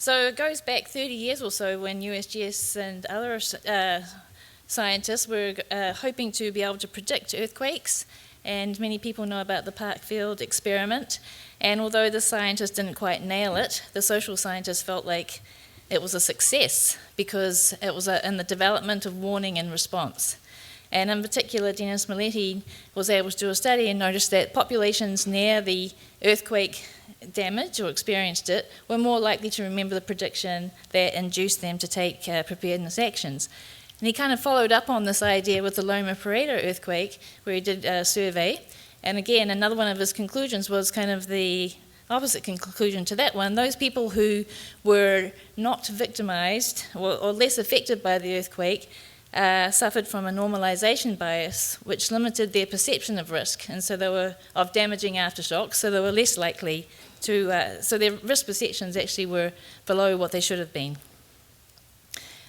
So it goes back 30 years or so when USGS and other scientists were hoping to be able to predict earthquakes, and many people know about the Parkfield experiment. And although the scientists didn't quite nail it, the social scientists felt like it was a success because it was in the development of warning and response. And in particular, Dennis Milletti was able to do a study and noticed that populations near the earthquake damage or experienced it were more likely to remember the prediction that induced them to take preparedness actions. And he kind of followed up on this idea with the Loma Prieta earthquake, where he did a survey. And again, another one of his conclusions was kind of the opposite conclusion to that one. Those people who were not victimized or less affected by the earthquake suffered from a normalization bias, which limited their perception of risk, and so they were of damaging aftershocks, so they were less likely to, so their risk perceptions actually were below what they should have been.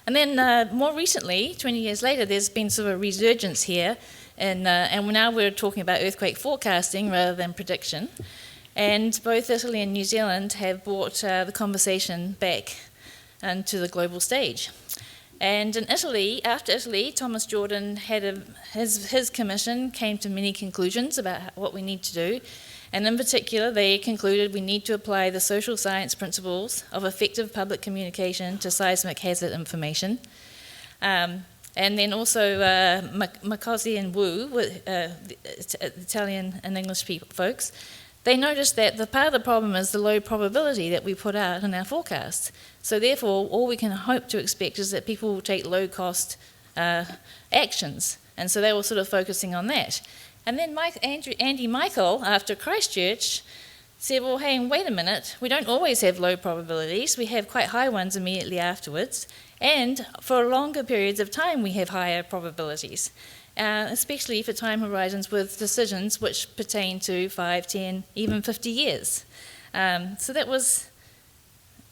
And then more recently, 20 years later, there's been sort of a resurgence here, and now we're talking about earthquake forecasting rather than prediction. And both Italy and New Zealand have brought the conversation back into the global stage. And in Italy, after Italy, Thomas Jordan had his commission came to many conclusions about what we need to do. And in particular, they concluded we need to apply the social science principles of effective public communication to seismic hazard information. And then also Maccozzi and Wu, the Italian and English folks, they noticed that the part of the problem is the low probability that we put out in our forecasts. So therefore, all we can hope to expect is that people will take low-cost actions. And so they were sort of focusing on that. And then Andy Michael, after Christchurch, said, well, hey, wait a minute, we don't always have low probabilities. We have quite high ones immediately afterwards. And for longer periods of time, we have higher probabilities, especially for time horizons with decisions which pertain to 5, 10, even 50 years. So that was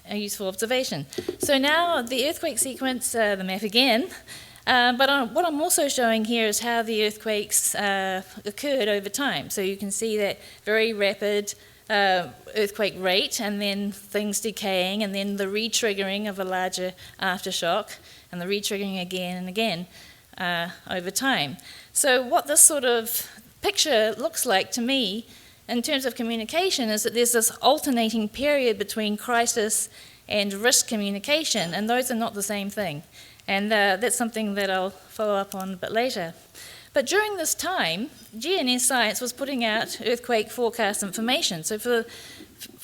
a useful observation. So now the earthquake sequence, the map again, but what I'm also showing here is how the earthquakes occurred over time. So you can see that very rapid earthquake rate, and then things decaying, and then the re-triggering of a larger aftershock, and the re-triggering again and again over time. So what this sort of picture looks like to me in terms of communication is that there's this alternating period between crisis and risk communication, and those are not the same thing. And that's something that I'll follow up on a bit later. But during this time, GNS Science was putting out earthquake forecast information. So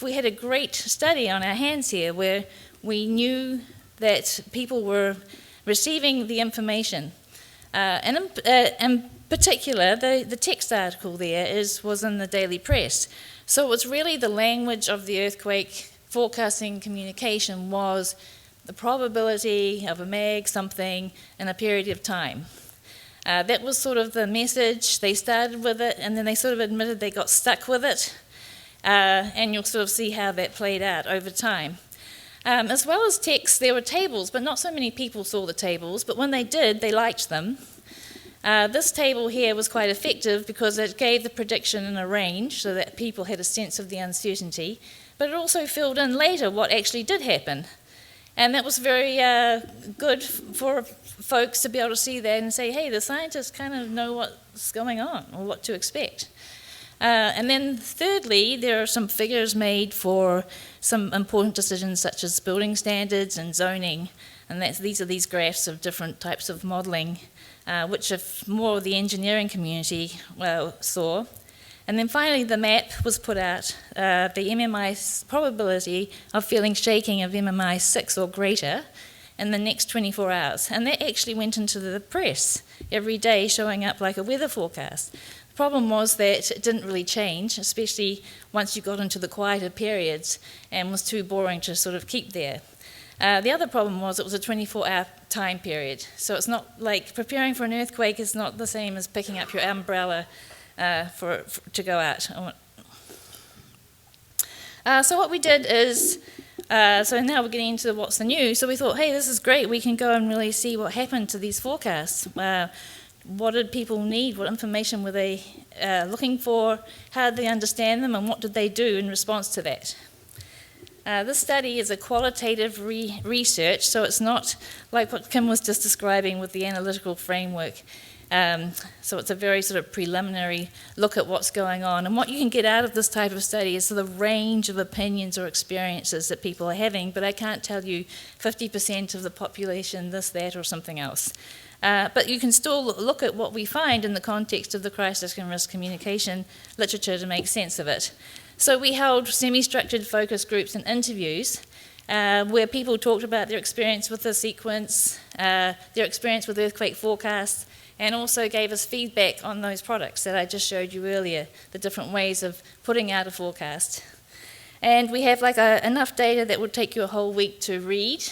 we had a great study on our hands here where we knew that people were receiving the information. And in particular, the text article there was in the Daily Press. So it was really the language of the earthquake forecasting communication was the probability of a mag something in a period of time. That was sort of the message. They started with it, and then they sort of admitted they got stuck with it. And you'll sort of see how that played out over time. As well as text, there were tables, but not so many people saw the tables. But when they did, they liked them. This table here was quite effective because it gave the prediction in a range so that people had a sense of the uncertainty. But it also filled in later what actually did happen. And that was very good for folks to be able to see that and say, hey, the scientists kind of know what's going on or what to expect. And then thirdly, there are some figures made for some important decisions such as building standards and zoning. And these are these graphs of different types of modelling, which if more of the engineering community saw. And then finally, the map was put out, the MMI probability of feeling shaking of MMI 6 or greater in the next 24 hours. And that actually went into the press every day, showing up like a weather forecast. The problem was that it didn't really change, especially once you got into the quieter periods, and was too boring to sort of keep there. The other problem was it was a 24-hour time period. So it's not like preparing for an earthquake is not the same as picking up your umbrella to go out. So what we did is, so now we're getting into what's the new. So we thought, hey, this is great. We can go and really see what happened to these forecasts. What did people need? What information were they looking for? How did they understand them? And what did they do in response to that? This study is a qualitative research, so it's not like what Kim was just describing with the analytical framework. So it's a very sort of preliminary look at what's going on. And what you can get out of this type of study is the range of opinions or experiences that people are having, but I can't tell you 50% of the population, this, that, or something else. But you can still look at what we find in the context of the crisis and risk communication literature to make sense of it. So we held semi-structured focus groups and interviews where people talked about their experience with the sequence, their experience with earthquake forecasts, and also gave us feedback on those products that I just showed you earlier, the different ways of putting out a forecast. And we have like enough data that would take you a whole week to read.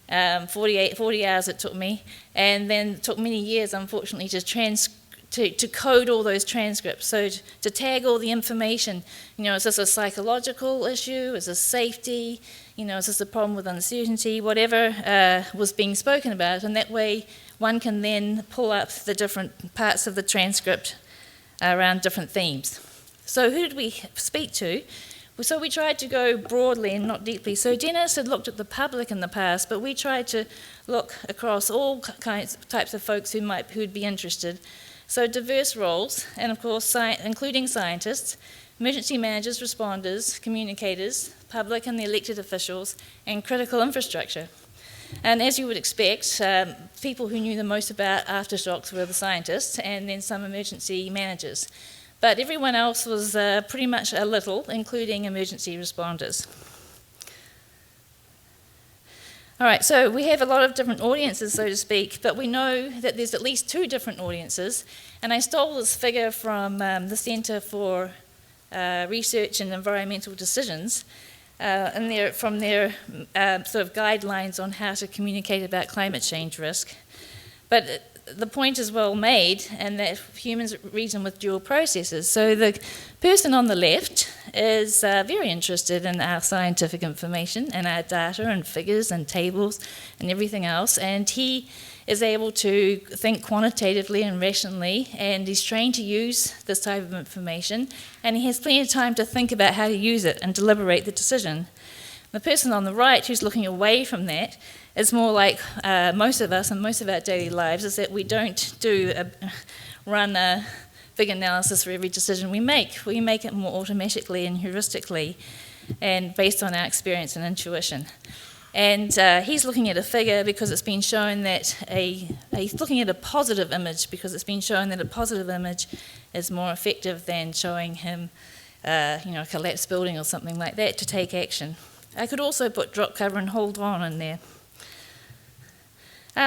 40 hours it took me, and then it took many years, unfortunately, to code all those transcripts. So to tag all the information, is this a psychological issue? Is this safety? Is this a problem with uncertainty? Whatever was being spoken about, and that way one can then pull up the different parts of the transcript around different themes. So who did we speak to? So we tried to go broadly and not deeply. So Dennis had looked at the public in the past, but we tried to look across all types of folks who'd be interested. So diverse roles, and of course including scientists, emergency managers, responders, communicators, public and the elected officials, and critical infrastructure. And as you would expect, people who knew the most about aftershocks were the scientists, and then some emergency managers. But everyone else was pretty much a little, including emergency responders. All right, so we have a lot of different audiences, so to speak, but we know that there's at least 2 different audiences. And I stole this figure from the Centre for Research and Environmental Decisions, and from their sort of guidelines on how to communicate about climate change risk. But the point is well made, and that humans reason with dual processes. So the person on the left is very interested in our scientific information and our data and figures and tables and everything else, and he is able to think quantitatively and rationally, and he's trained to use this type of information, and he has plenty of time to think about how to use it and deliberate the decision. The person on the right, who's looking away from that, is more like most of us and most of our daily lives, is that we don't run a big analysis for every decision we make. We make it more automatically and heuristically, and based on our experience and intuition. And he's looking at a figure because it's been shown that he's looking at a positive image because it's been shown that a positive image is more effective than showing him a collapsed building or something like that to take action. I could also put drop cover and hold on in there.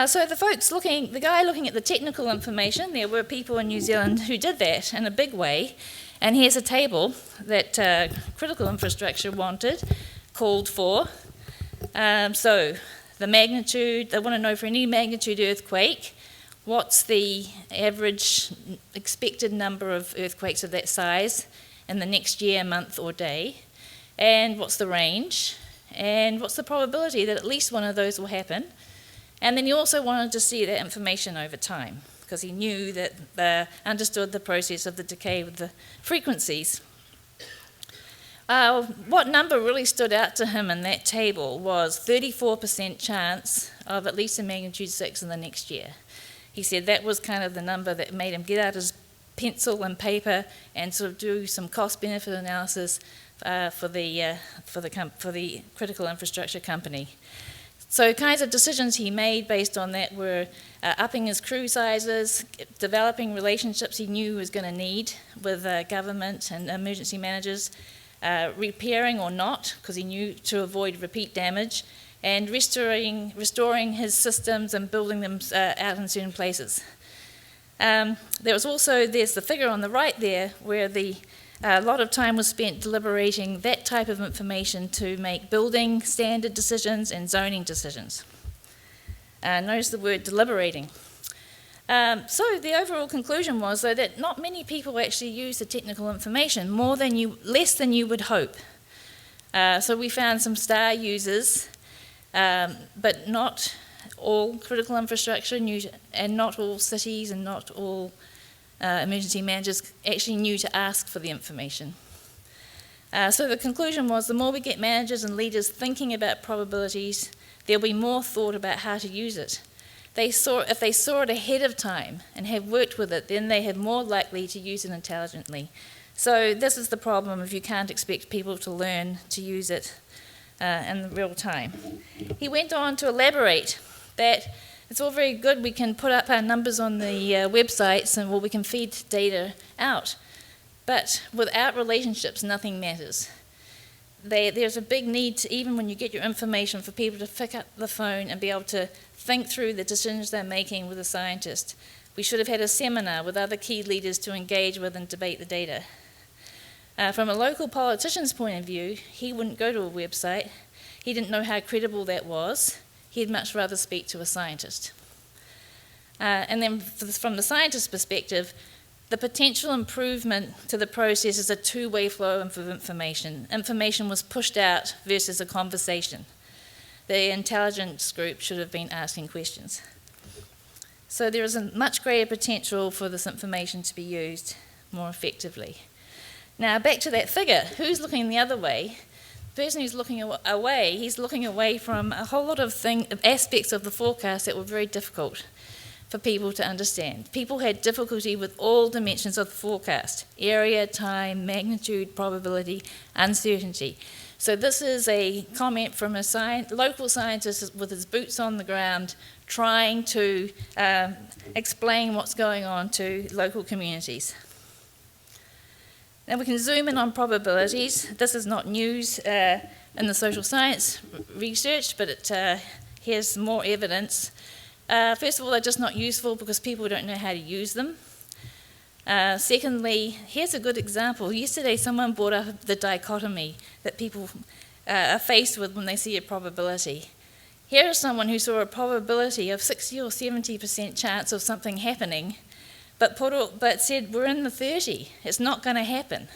So the guy looking at the technical information, there were people in New Zealand who did that in a big way. And here's a table that critical infrastructure called for. So the magnitude, they want to know for any magnitude earthquake, what's the average expected number of earthquakes of that size in the next year, month or day, and what's the range, and what's the probability that at least one of those will happen. And then he also wanted to see that information over time, because he knew that understood the process of the decay with the frequencies. What number really stood out to him in that table was 34% chance of at least a magnitude 6 in the next year. He said that was kind of the number that made him get out his pencil and paper and sort of do some cost-benefit analysis for the critical infrastructure company. So kinds of decisions he made based on that were upping his crew sizes, developing relationships he knew he was going to need with government and emergency managers, repairing or not, because he knew to avoid repeat damage, and restoring his systems and building them out in certain places. There's the figure on the right there where a lot of time was spent deliberating that type of information to make building standard decisions and zoning decisions. Notice the word deliberating. So the overall conclusion was, though, that not many people actually use the technical information, less than you would hope. So we found some star users, but not all critical infrastructure and not all cities and not all emergency managers actually knew to ask for the information. So the conclusion was the more we get managers and leaders thinking about probabilities, there'll be more thought about how to use it. If they saw it ahead of time and have worked with it, then they are more likely to use it intelligently. So this is the problem if you can't expect people to learn to use it in real time. He went on to elaborate that it's all very good we can put up our numbers on the websites and we can feed data out, but without relationships nothing matters. There's a big need to, even when you get your information, for people to pick up the phone and be able to think through the decisions they're making with a scientist. We should have had a seminar with other key leaders to engage with and debate the data. From a local politician's point of view, he wouldn't go to a website. He didn't know how credible that was. He'd much rather speak to a scientist. And then from the scientist's perspective, the potential improvement to the process is a two-way flow of information. Information was pushed out versus a conversation. The intelligence group should have been asking questions. So there is a much greater potential for this information to be used more effectively. Now back to that figure, who's looking the other way? The person who's looking away, he's looking away from a whole lot of aspects of the forecast that were very difficult for people to understand. People had difficulty with all dimensions of the forecast: area, time, magnitude, probability, uncertainty. So this is a comment from a local scientist with his boots on the ground trying to explain what's going on to local communities. Now we can zoom in on probabilities. This is not news in the social science research, but it here's more evidence. First of all, they're just not useful because people don't know how to use them. Secondly, here's a good example. Yesterday someone brought up the dichotomy that people are faced with when they see a probability. Here is someone who saw a probability of 60 or 70% chance of something happening, but said we're in the 30. It's not going to happen.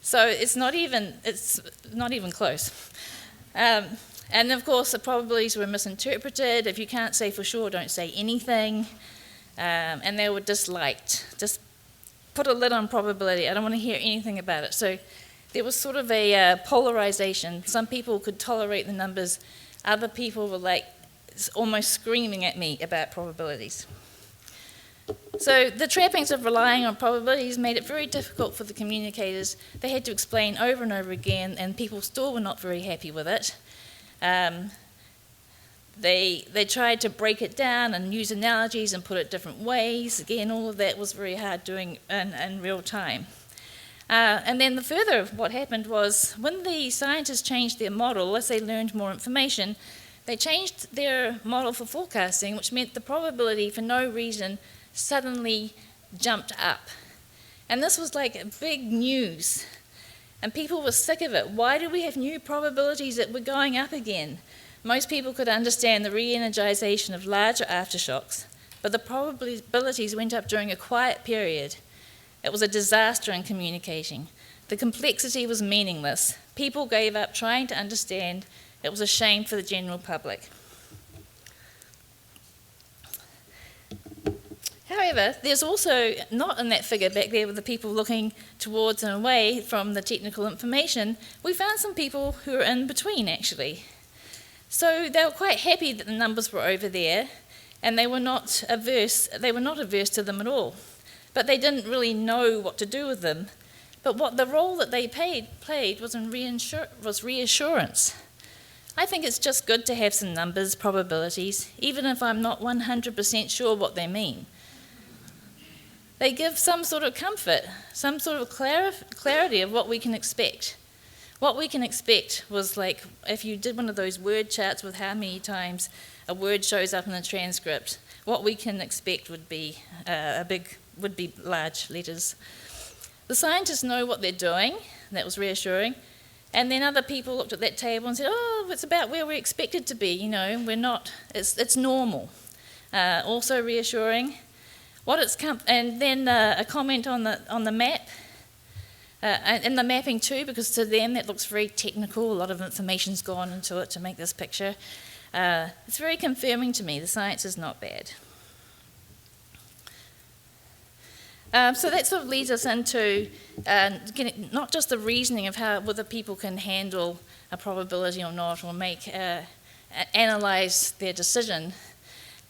So it's not even close. And of course, the probabilities were misinterpreted. If you can't say for sure, don't say anything. And they were disliked. Just put a lid on probability. I don't want to hear anything about it. So there was sort of a polarization. Some people could tolerate the numbers. Other people were like almost screaming at me about probabilities. So the trappings of relying on probabilities made it very difficult for the communicators. They had to explain over and over again, and people still were not very happy with it. They tried to break it down and use analogies and put it different ways. Again, all of that was very hard doing in real time. And then what happened was when the scientists changed their model, as they learned more information, they changed their model for forecasting, which meant the probability for no reason suddenly jumped up. And this was like big news. And people were sick of it. Why do we have new probabilities that we're going up again? Most people could understand the re-energization of larger aftershocks, but the probabilities went up during a quiet period. It was a disaster in communicating. The complexity was meaningless. People gave up trying to understand. It was a shame for the general public. However, there's also, not in that figure back there with the people looking towards and away from the technical information, we found some people who were in between actually. So they were quite happy that the numbers were over there, and they were not averse to them at all. But they didn't really know what to do with them. But what the role that they played was reassurance. I think it's just good to have some numbers, probabilities, even if I'm not 100% sure what they mean. They give some sort of comfort, some sort of clarity of what we can expect. What we can expect was like if you did one of those word charts with how many times a word shows up in the transcript, what we can expect would be large letters. The scientists know what they're doing, that was reassuring, and then other people looked at that table and said, oh, it's about where we expect it to be, we're not, it's normal. Also reassuring. And then a comment on the map, and the mapping too, because to them that looks very technical. A lot of information's gone into it to make this picture. It's very confirming to me. The science is not bad. So that sort of leads us into getting not just the reasoning of how whether people can handle a probability or not, or analyze their decision.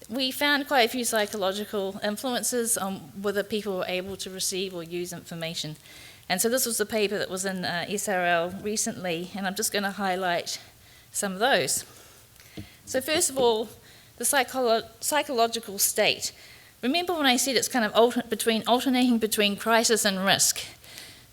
We found quite a few psychological influences on whether people were able to receive or use information. And so this was a paper that was in SRL recently, and I'm just going to highlight some of those. So first of all, the psychological state. Remember when I said it's kind of alternating between crisis and risk?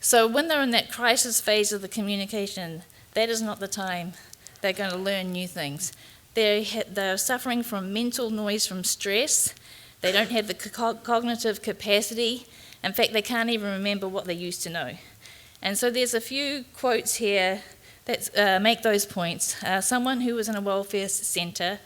So when they're in that crisis phase of the communication, that is not the time they're going to learn new things. They're suffering from mental noise from stress. They don't have the cognitive capacity. In fact, they can't even remember what they used to know. And so there's a few quotes here that make those points. Someone who was in a welfare centre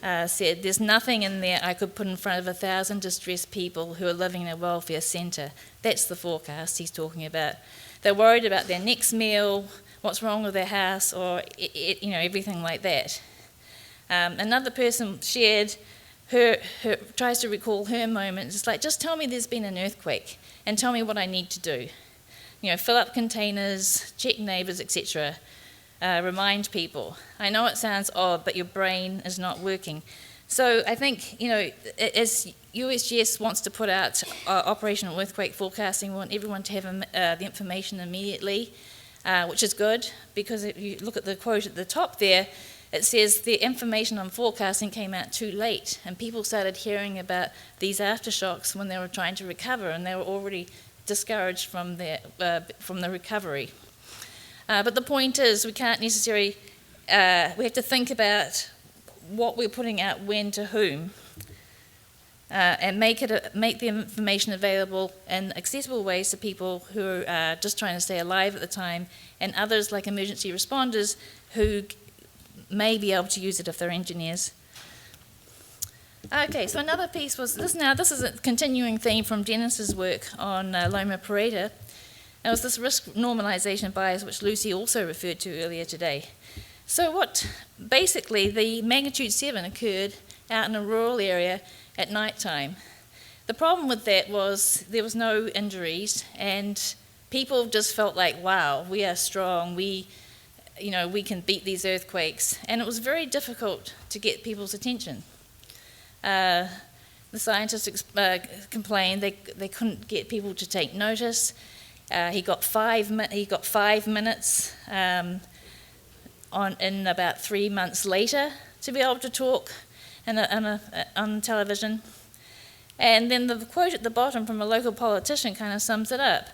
said, "There's nothing in there I could put in front of 1,000 distressed people who are living in a welfare centre." That's the forecast he's talking about. They're worried about their next meal, what's wrong with their house, or everything like that. Another person shared tries to recall her moments. It's like, just tell me there's been an earthquake and tell me what I need to do. Fill up containers, check neighbours, etc. Remind people. I know it sounds odd, but your brain is not working. So I think, as USGS wants to put out operational earthquake forecasting, we want everyone to have the information immediately, which is good, because if you look at the quote at the top there, it says the information on forecasting came out too late, and people started hearing about these aftershocks when they were trying to recover, and they were already discouraged from the recovery. But the point is, we can't necessarily, we have to think about what we're putting out when to whom, and make the information available in accessible ways to people who are just trying to stay alive at the time, and others like emergency responders who may be able to use it if they're engineers. Okay, so another piece was this. Now, this is a continuing theme from Dennis's work on Loma Prieta. It was this risk normalization bias, which Lucy also referred to earlier today. So basically, the magnitude 7 occurred out in a rural area at night time. The problem with that was there was no injuries, and people just felt like, wow, we are strong, we can beat these earthquakes. And it was very difficult to get people's attention. The scientists complained they couldn't get people to take notice. He got 5 minutes in about 3 months later to be able to talk on television. And then the quote at the bottom from a local politician kind of sums it up.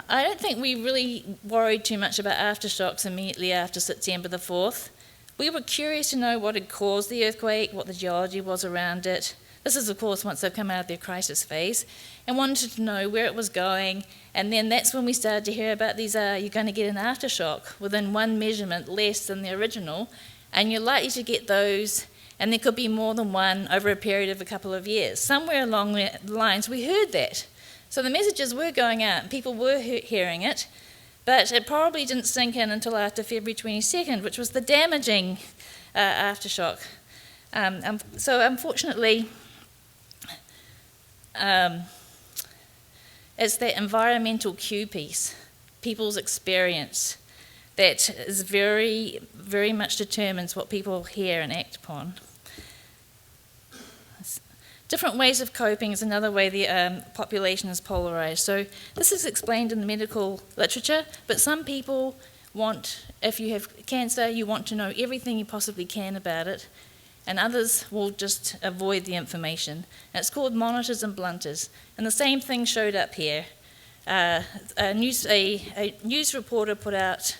I don't think we really worried too much about aftershocks immediately after September the 4th. We were curious to know what had caused the earthquake, what the geology was around it. This is, of course, once they've come out of their crisis phase, and wanted to know where it was going. And then that's when we started to hear about these, you're going to get an aftershock within one measurement less than the original, and you're likely to get those, and there could be more than one over a period of a couple of years. Somewhere along the lines, we heard that. So the messages were going out, and people were hearing it, but it probably didn't sink in until after February 22nd, which was the damaging aftershock. So unfortunately, it's that environmental cue piece, people's experience, that is very, very much determines what people hear and act upon. Different ways of coping is another way the population is polarised. So this is explained in the medical literature, but some people want, if you have cancer, you want to know everything you possibly can about it, and others will just avoid the information. And it's called monitors and blunters. And the same thing showed up here. A news reporter put out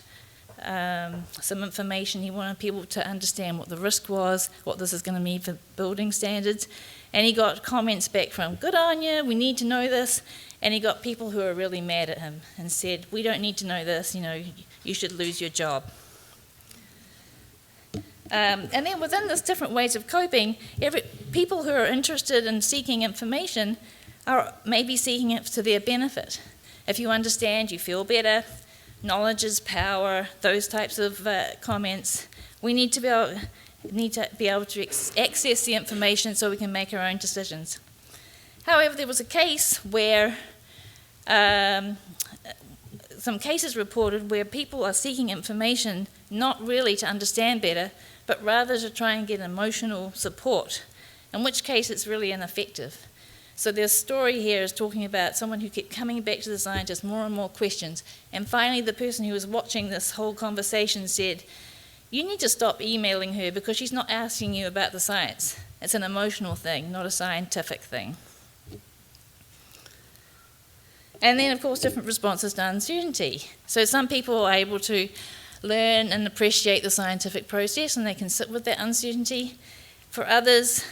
some information. He wanted people to understand what the risk was, what this is going to mean for building standards. And he got comments back from, good on you, we need to know this. And he got people who are really mad at him and said, we don't need to know this, you should lose your job. And then within this different ways of coping, people who are interested in seeking information are maybe seeking it to their benefit. If you understand, you feel better, knowledge is power, those types of comments. We need to be able to access the information so we can make our own decisions. However, there was a case where some cases reported where people are seeking information not really to understand better, but rather to try and get emotional support, in which case it's really ineffective. So their story here is talking about someone who kept coming back to the scientist, more and more questions, and finally the person who was watching this whole conversation said, "You need to stop emailing her because she's not asking you about the science. It's an emotional thing, not a scientific thing." And then, of course, different responses to uncertainty. So some people are able to learn and appreciate the scientific process and they can sit with that uncertainty. For others,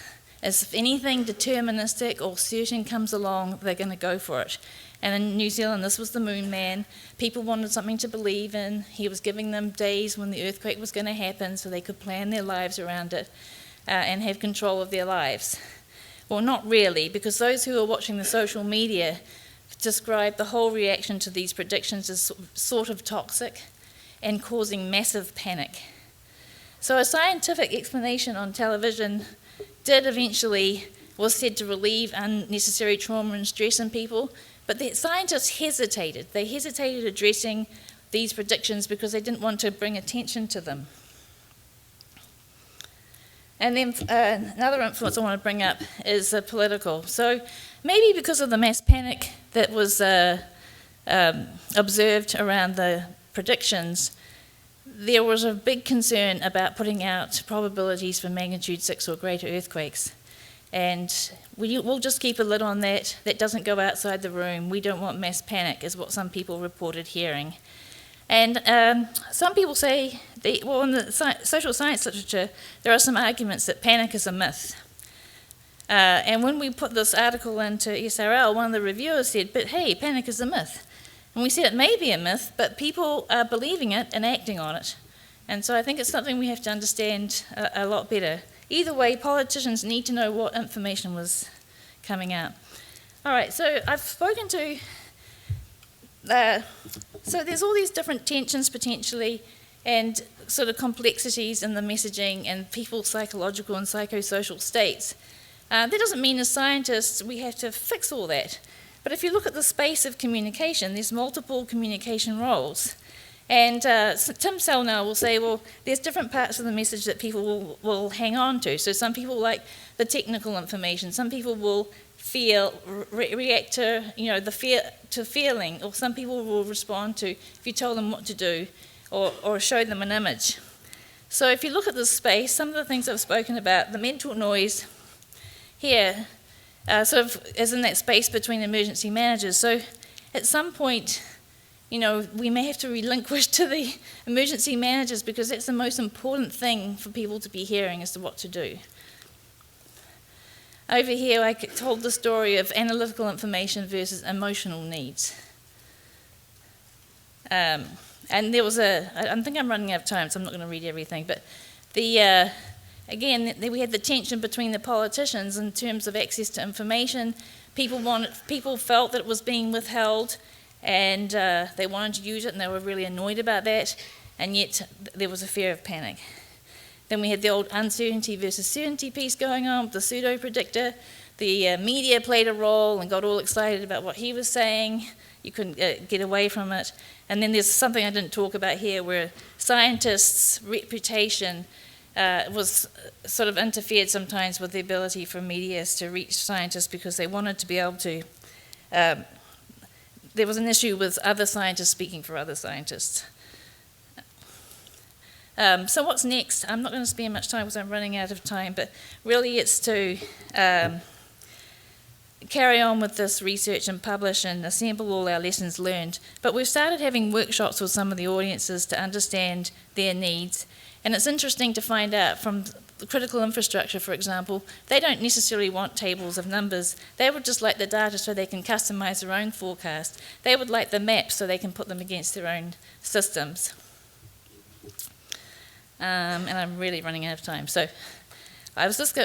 as if anything deterministic or certain comes along, they're going to go for it. And in New Zealand, this was the Moon Man. People wanted something to believe in. He was giving them days when the earthquake was going to happen so they could plan their lives around it and have control of their lives. Well, not really, because those who are watching the social media describe the whole reaction to these predictions as sort of toxic and causing massive panic. So a scientific explanation on television was said to relieve unnecessary trauma and stress in people, but the scientists hesitated. They hesitated addressing these predictions because they didn't want to bring attention to them. And then another influence I want to bring up is political. So maybe because of the mass panic that was observed around the predictions, there was a big concern about putting out probabilities for magnitude 6 or greater earthquakes. And we'll just keep a lid on that. That doesn't go outside the room. We don't want mass panic, is what some people reported hearing. And some people say, in the social science literature, there are some arguments that panic is a myth. And when we put this article into SRL, one of the reviewers said, "But hey, panic is a myth." And we said it may be a myth, but people are believing it and acting on it. And so I think it's something we have to understand a lot better. Either way, politicians need to know what information was coming out. All right, so I've spoken to... so there's all these different tensions potentially and sort of complexities in the messaging and people's psychological and psychosocial states. That doesn't mean as scientists we have to fix all that. But if you look at the space of communication, there's multiple communication roles. And Tim Selnow will say, well, there's different parts of the message that people will hang on to. So some people like the technical information. Some people will react to, to feeling. Or some people will respond to if you tell them what to do or show them an image. So if you look at this space, some of the things I've spoken about, the mental noise here, sort of is in that space between emergency managers. So at some point, we may have to relinquish to the emergency managers because that's the most important thing for people to be hearing as to what to do. Over here, I told the story of analytical information versus emotional needs. And there was I think I'm running out of time, so I'm not going to read everything, but again, we had the tension between the politicians in terms of access to information. People felt that it was being withheld, and they wanted to use it, and they were really annoyed about that, and yet there was a fear of panic. Then we had the old uncertainty versus certainty piece going on with the pseudo-predictor. The media played a role and got all excited about what he was saying. You couldn't get away from it. And then there's something I didn't talk about here where scientists' reputation was sort of interfered sometimes with the ability for media to reach scientists because they wanted to be able to... there was an issue with other scientists speaking for other scientists. So what's next? I'm not going to spend much time because I'm running out of time, but really it's to carry on with this research and publish and assemble all our lessons learned. But we've started having workshops with some of the audiences to understand their needs. And it's interesting to find out from the critical infrastructure, for example, they don't necessarily want tables of numbers. They would just like the data so they can customize their own forecast. They would like the maps so they can put them against their own systems. And I'm really running out of time. So I was just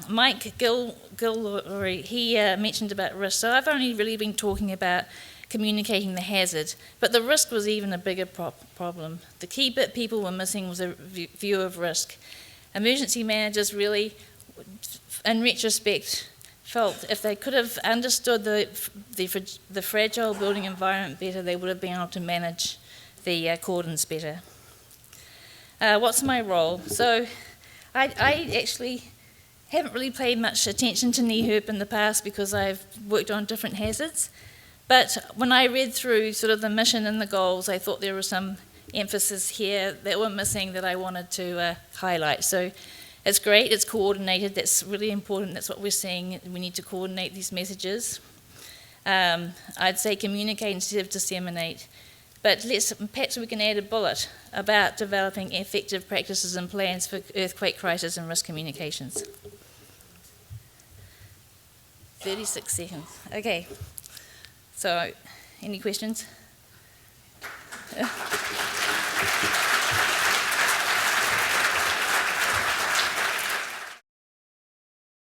Mike Gilroy, he mentioned about risk. So I've only really been talking about communicating the hazard, but the risk was even a bigger problem. The key bit people were missing was a view of risk. Emergency managers really, in retrospect, felt if they could have understood the fragile building environment better, they would have been able to manage the cordons better. What's my role? So I actually haven't really paid much attention to NEHRP in the past because I've worked on different hazards. But when I read through sort of the mission and the goals, I thought there was some emphasis here that were missing that I wanted to highlight. So it's great, it's coordinated, that's really important, that's what we're seeing. We need to coordinate these messages. I'd say communicate instead of disseminate. But perhaps we can add a bullet about developing effective practices and plans for earthquake crisis and risk communications. 36 seconds. Okay. So, any questions?